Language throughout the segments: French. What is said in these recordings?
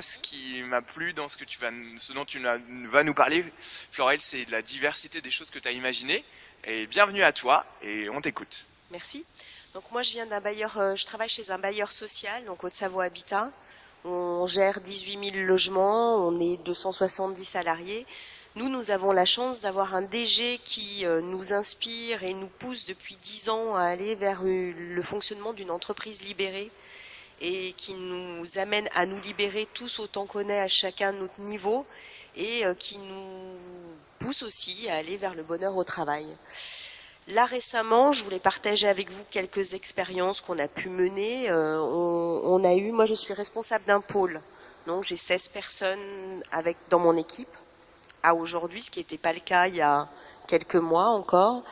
moi, ce qui m'a plu dans ce dont tu vas nous parler, Florelle, c'est de la diversité des choses que tu as imaginées. Et bienvenue à toi, et on t'écoute. Merci. Donc moi je viens d'un bailleur, je travaille chez un bailleur social, donc Haute-Savoie Habitat. On gère 18 000 logements, on est 270 salariés. Nous avons la chance d'avoir un DG qui nous inspire et nous pousse depuis 10 ans à aller vers le fonctionnement d'une entreprise libérée et qui nous amène à nous libérer tous autant qu'on est à chacun notre niveau et qui nous pousse aussi à aller vers le bonheur au travail. Là récemment, je voulais partager avec vous quelques expériences qu'on a pu mener. Moi je suis responsable d'un pôle, donc j'ai 16 personnes dans mon équipe à aujourd'hui, ce qui n'était pas le cas il y a quelques mois encore.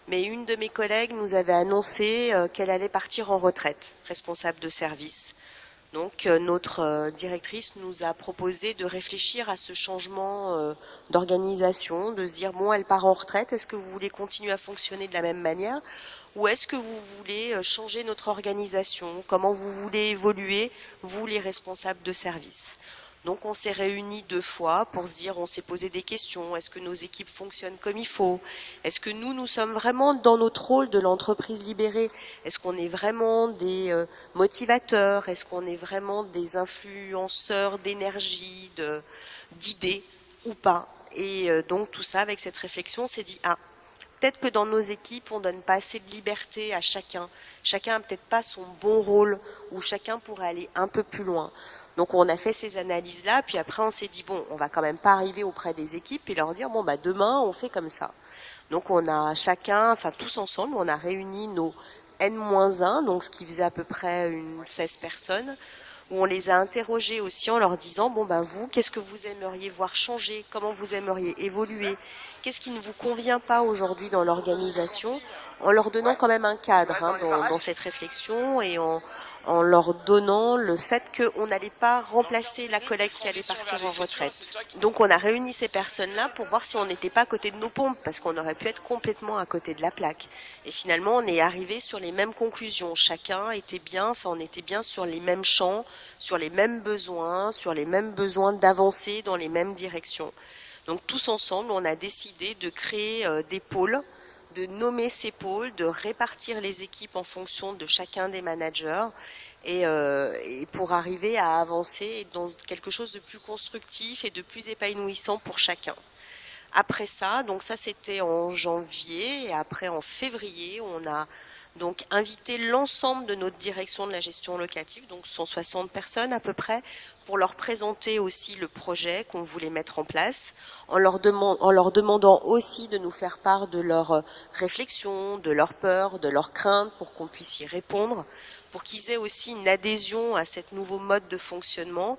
Mais une de mes collègues nous avait annoncé qu'elle allait partir en retraite, responsable de service. Donc notre directrice nous a proposé de réfléchir à ce changement d'organisation, de se dire bon, elle part en retraite, est-ce que vous voulez continuer à fonctionner de la même manière ou est-ce que vous voulez changer notre organisation, comment vous voulez évoluer, vous les responsables de service. Donc on s'est réunis 2 fois pour se dire, on s'est posé des questions, est-ce que nos équipes fonctionnent comme il faut? Est-ce que nous sommes vraiment dans notre rôle de l'entreprise libérée? Est-ce qu'on est vraiment des motivateurs? Est-ce qu'on est vraiment des influenceurs d'énergie, d'idées ou pas? Et donc tout ça, avec cette réflexion, on s'est dit, peut-être que dans nos équipes, on donne pas assez de liberté à chacun. Chacun a peut-être pas son bon rôle, ou chacun pourrait aller un peu plus loin. Donc on a fait ces analyses-là, puis après on s'est dit, bon, on va quand même pas arriver auprès des équipes et leur dire, bon, demain on fait comme ça. Donc on a tous ensemble, on a réuni nos N-1, donc ce qui faisait à peu près 16 personnes, où on les a interrogés aussi en leur disant, vous, qu'est-ce que vous aimeriez voir changer? Comment vous aimeriez évoluer? Qu'est-ce qui ne vous convient pas aujourd'hui dans l'organisation? En leur donnant quand même un cadre dans cette réflexion et en leur donnant le fait qu'on n'allait pas remplacer la collègue qui allait partir en retraite. Donc on a réuni ces personnes-là pour voir si on n'était pas à côté de nos pompes, parce qu'on aurait pu être complètement à côté de la plaque. Et finalement, on est arrivé sur les mêmes conclusions. On était bien sur les mêmes champs, sur les mêmes besoins d'avancer dans les mêmes directions. Donc tous ensemble, on a décidé de créer des pôles, de nommer ces pôles, de répartir les équipes en fonction de chacun des managers et pour arriver à avancer dans quelque chose de plus constructif et de plus épanouissant pour chacun. Après ça, donc ça c'était en janvier, et après en février, on a donc invité l'ensemble de notre direction de la gestion locative, donc 160 personnes à peu près, pour leur présenter aussi le projet qu'on voulait mettre en place, en leur demandant aussi de nous faire part de leurs réflexions, de leurs peurs, de leurs craintes, pour qu'on puisse y répondre, pour qu'ils aient aussi une adhésion à ce nouveau mode de fonctionnement,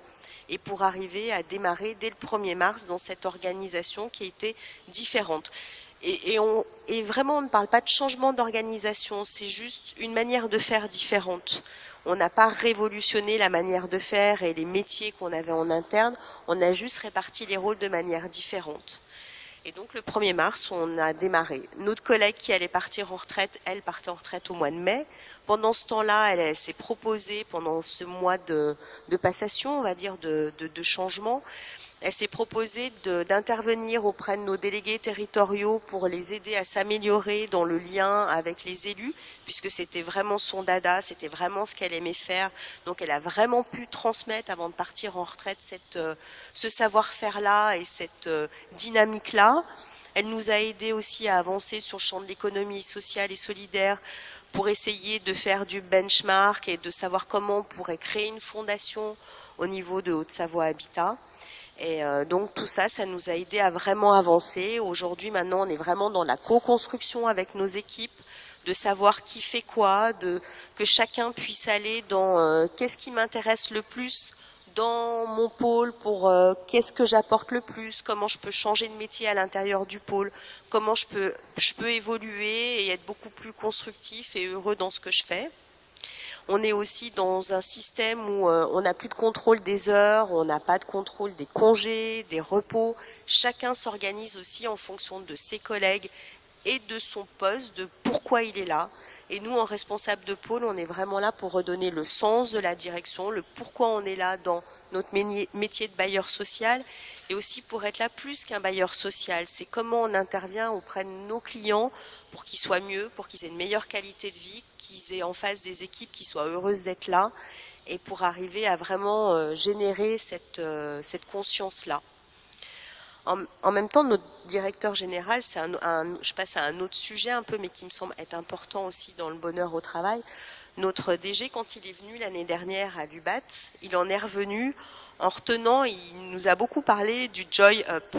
et pour arriver à démarrer dès le 1er mars dans cette organisation qui a été différente. Et vraiment, on ne parle pas de changement d'organisation, c'est juste une manière de faire différente. On n'a pas révolutionné la manière de faire et les métiers qu'on avait en interne, on a juste réparti les rôles de manière différente. Et donc le 1er mars, on a démarré. Notre collègue qui allait partir en retraite, elle partait en retraite au mois de mai. Pendant ce temps-là, elle s'est proposée, pendant ce mois de passation, on va dire, de changement, elle s'est proposée d'intervenir auprès de nos délégués territoriaux pour les aider à s'améliorer dans le lien avec les élus, puisque c'était vraiment son dada, c'était vraiment ce qu'elle aimait faire. Donc elle a vraiment pu transmettre avant de partir en retraite ce savoir-faire-là et cette dynamique-là. Elle nous a aidés aussi à avancer sur le champ de l'économie sociale et solidaire pour essayer de faire du benchmark et de savoir comment on pourrait créer une fondation au niveau de Haute-Savoie Habitat. Et donc tout ça, ça nous a aidé à vraiment avancer. Aujourd'hui, maintenant, on est vraiment dans la co-construction avec nos équipes, de savoir qui fait quoi, que chacun puisse aller dans qu'est-ce qui m'intéresse le plus dans mon pôle, pour qu'est-ce que j'apporte le plus, comment je peux changer de métier à l'intérieur du pôle, comment je peux évoluer et être beaucoup plus constructif et heureux dans ce que je fais. On est aussi dans un système où on n'a plus de contrôle des heures, on n'a pas de contrôle des congés, des repos. Chacun s'organise aussi en fonction de ses collègues et de son poste, de pourquoi il est là. Et nous, en responsable de pôle, on est vraiment là pour redonner le sens de la direction, le pourquoi on est là dans notre métier de bailleur social, et aussi pour être là plus qu'un bailleur social. C'est comment on intervient auprès de nos clients pour qu'ils soient mieux, pour qu'ils aient une meilleure qualité de vie, qu'ils aient en face des équipes qui soient heureuses d'être là, et pour arriver à vraiment générer cette conscience-là. En même temps, notre directeur général, je passe à un autre sujet un peu, mais qui me semble être important aussi dans le bonheur au travail. Notre DG, quand il est venu l'année dernière à l'UBAT, il en est revenu en retenant, il nous a beaucoup parlé du Joy Up.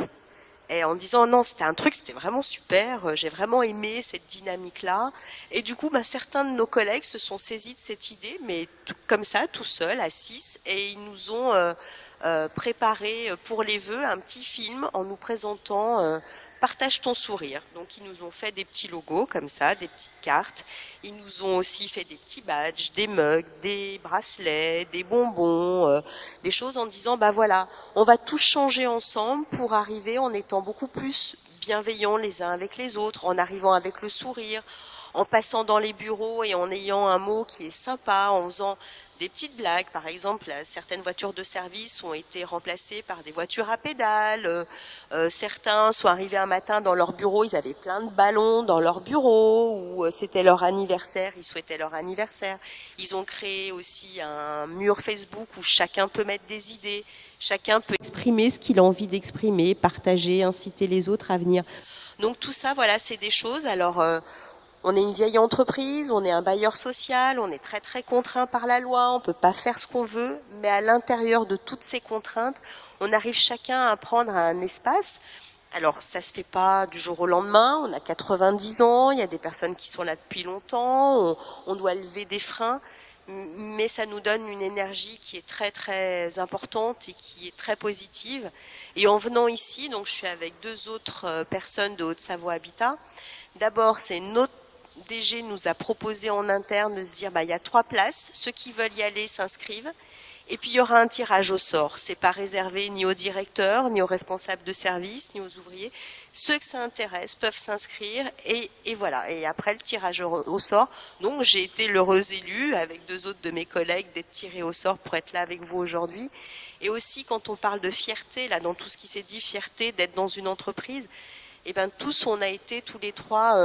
Et en disant non, c'était vraiment super, j'ai vraiment aimé cette dynamique-là. Et du coup, certains de nos collègues se sont saisis de cette idée, mais comme ça, tout seuls, à 6, et ils nous ont préparé pour les vœux un petit film en nous présentant Partage ton sourire. Donc ils nous ont fait des petits logos comme ça, des petites cartes. Ils nous ont aussi fait des petits badges, des mugs, des bracelets, des bonbons, des choses en disant voilà, on va tous changer ensemble pour arriver en étant beaucoup plus bienveillants les uns avec les autres, en arrivant avec le sourire, en passant dans les bureaux et en ayant un mot qui est sympa, en faisant des petites blagues. Par exemple, certaines voitures de service ont été remplacées par des voitures à pédales. Certains sont arrivés un matin dans leur bureau, ils avaient plein de ballons dans leur bureau, ou c'était leur anniversaire, ils souhaitaient leur anniversaire. Ils ont créé aussi un mur Facebook où chacun peut mettre des idées, chacun peut exprimer ce qu'il a envie d'exprimer, partager, inciter les autres à venir. Donc tout ça, voilà, c'est des choses. Alors, on est une vieille entreprise, on est un bailleur social, on est très très contraint par la loi, on peut pas faire ce qu'on veut, mais à l'intérieur de toutes ces contraintes, on arrive chacun à prendre un espace. Alors ça se fait pas du jour au lendemain, on a 90 ans, il y a des personnes qui sont là depuis longtemps, on doit lever des freins, mais ça nous donne une énergie qui est très très importante et qui est très positive. Et en venant ici, donc je suis avec deux autres personnes de Haute-Savoie Habitat. D'abord, c'est notre DG nous a proposé en interne de se dire il y a 3 places, ceux qui veulent y aller s'inscrivent, et puis il y aura un tirage au sort. C'est pas réservé ni aux directeurs, ni aux responsables de service, ni aux ouvriers. Ceux que ça intéresse peuvent s'inscrire, et voilà. Et après le tirage au sort, donc j'ai été l'heureuse élue avec 2 autres de mes collègues d'être tirée au sort pour être là avec vous aujourd'hui. Et aussi quand on parle de fierté, là dans tout ce qui s'est dit, fierté d'être dans une entreprise, tous on a été tous les trois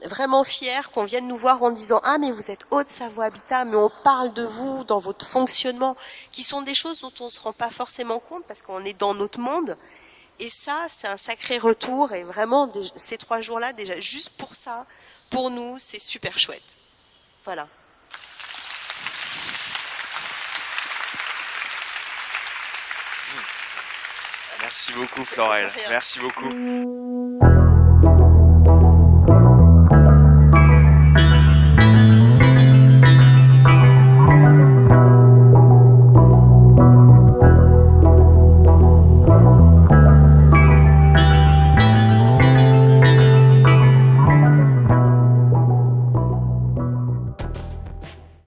vraiment fiers qu'on vienne nous voir en disant mais vous êtes Haute-Savoie Habitat, mais on parle de vous dans votre fonctionnement, qui sont des choses dont on ne se rend pas forcément compte parce qu'on est dans notre monde. Et ça, c'est un sacré retour, et vraiment ces 3 jours-là, déjà juste pour ça, pour nous, c'est super chouette. Voilà. Merci beaucoup Florel, merci beaucoup.